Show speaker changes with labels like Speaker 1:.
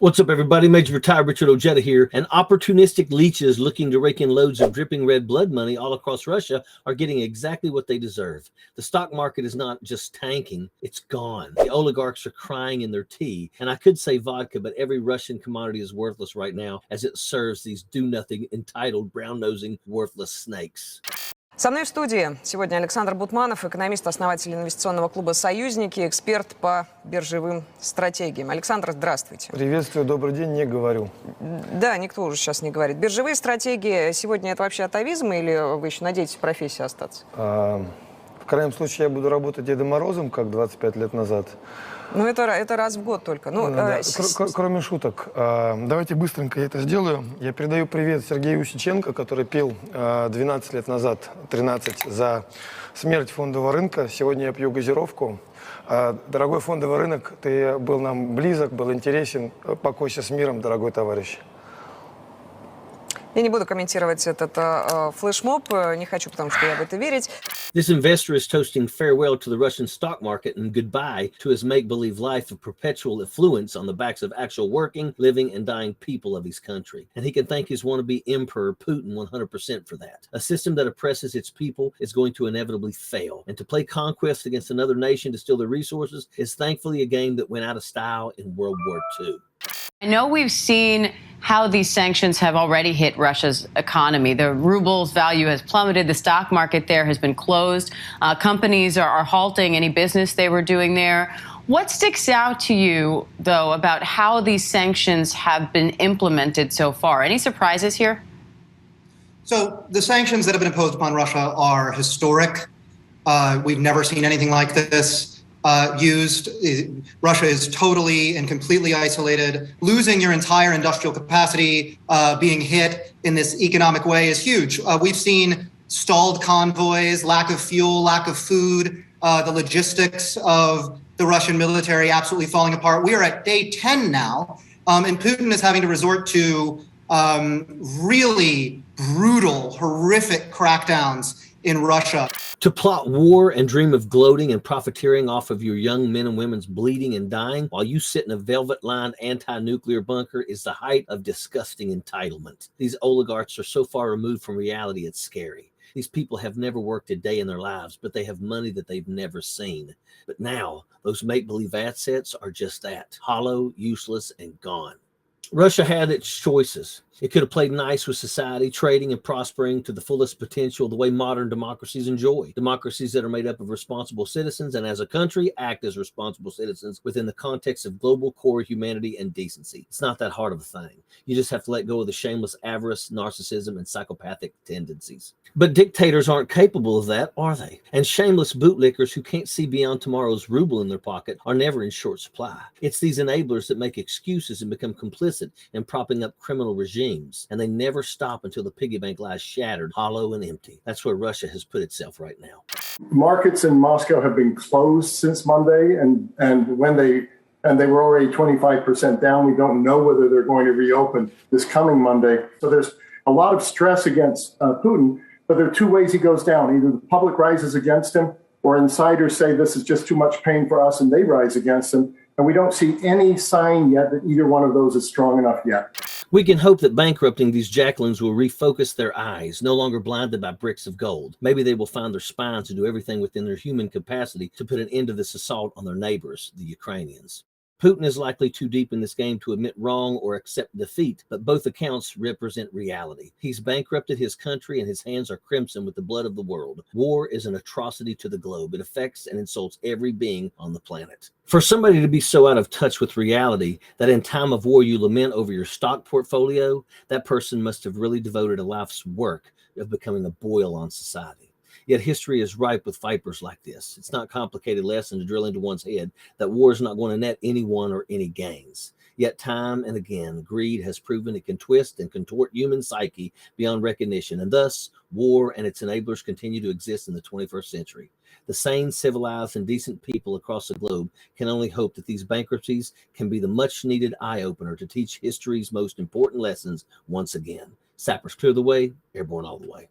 Speaker 1: What's up, everybody? Major Retired Richard Ojeda here. And opportunistic leeches looking to rake in loads of dripping red blood money all across Russia are getting exactly what they deserve. The stock market is not just tanking, it's gone. The oligarchs are crying in their tea. And I could say vodka, but every Russian commodity is worthless right now as it serves these do-nothing, entitled, brown-nosing, worthless snakes.
Speaker 2: Со мной в студии сегодня Александр Бутманов, экономист, основатель инвестиционного клуба «Союзники», эксперт по биржевым стратегиям. Александр, здравствуйте.
Speaker 3: Приветствую, добрый день, не говорю.
Speaker 2: Да, никто уже сейчас не говорит. Биржевые стратегии сегодня это вообще атовизм или вы еще надеетесь в профессии остаться?
Speaker 3: В крайнем случае я буду работать Дедом Морозом, как 25 лет назад.
Speaker 2: Ну, это раз в год только.
Speaker 3: Да. Кроме шуток. Давайте быстренько я это сделаю. Я передаю привет Сергею Усиченко, который пил 12 лет назад, 13, за смерть фондового рынка. Сегодня я пью газировку. Дорогой фондовый рынок, ты был нам близок, был интересен. Покойся с миром, дорогой товарищ.
Speaker 2: Я не буду комментировать этот флешмоб, не хочу, потому что я в это верить.
Speaker 1: This investor is toasting farewell to the Russian stock market and goodbye to his make-believe life of perpetual affluence on the backs of actual working, living, and dying people of his country. And he can thank his wannabe emperor Putin 100% for that. A system that oppresses its people is going to inevitably fail. And to play conquest against another nation to steal their resources is thankfully a game that went out of style in World War II.
Speaker 4: I know we've seen how these sanctions have already hit Russia's economy. The ruble's value has plummeted. The stock market there has been closed. Companies are halting any business they were doing there. What sticks out to you, though, about how these sanctions have been implemented so far? Any surprises here?
Speaker 5: So the sanctions that have been imposed upon Russia are historic. We've never seen anything like this. Russia is totally and completely isolated. Losing your entire industrial capacity, being hit in this economic way is huge. We've seen stalled convoys, lack of fuel, lack of food, the logistics of the Russian military absolutely falling apart. We are at day 10 now, and Putin is having to resort to really brutal, horrific crackdowns in Russia.
Speaker 1: To plot war and dream of gloating and profiteering off of your young men and women's bleeding and dying while you sit in a velvet-lined anti-nuclear bunker is the height of disgusting entitlement. These oligarchs are so far removed from reality, it's scary. These people have never worked a day in their lives, but they have money that they've never seen. But now, those make-believe assets are just that, hollow, useless, and gone. Russia had its choices. It could have played nice with society, trading and prospering to the fullest potential the way modern democracies enjoy. Democracies that are made up of responsible citizens and as a country act as responsible citizens within the context of global core humanity and decency. It's not that hard of a thing. You just have to let go of the shameless avarice, narcissism, and psychopathic tendencies. But dictators aren't capable of that, are they? And shameless bootlickers who can't see beyond tomorrow's ruble in their pocket are never in short supply. It's these enablers that make excuses and become complicit in propping up criminal regimes. And they never stop until the piggy bank lies shattered, hollow, and empty. That's where Russia has put itself right now.
Speaker 6: Markets in Moscow have been closed since Monday, and they were already 25% down. We don't know whether they're going to reopen this coming Monday. So there's a lot of stress against Putin, but there are two ways he goes down. Either the public rises against him, or insiders say this is just too much pain for us, and they rise against him. And we don't see any sign yet that either one of those is strong enough yet.
Speaker 1: We can hope that bankrupting these jackalins will refocus their eyes, no longer blinded by bricks of gold. Maybe they will find their spines to do everything within their human capacity to put an end to this assault on their neighbors, the Ukrainians. Putin is likely too deep in this game to admit wrong or accept defeat, but both accounts represent reality. He's bankrupted his country and his hands are crimson with the blood of the world. War is an atrocity to the globe. It affects and insults every being on the planet. For somebody to be so out of touch with reality that in time of war you lament over your stock portfolio, that person must have really devoted a life's work of becoming a boil on society. Yet history is ripe with vipers like this. It's not a complicated lesson to drill into one's head that war is not going to net anyone or any gains. Yet time and again, greed has proven it can twist and contort human psyche beyond recognition, and thus war and its enablers continue to exist in the 21st century. The sane, civilized, and decent people across the globe can only hope that these bankruptcies can be the much-needed eye-opener to teach history's most important lessons once again. Sappers clear the way, airborne all the way.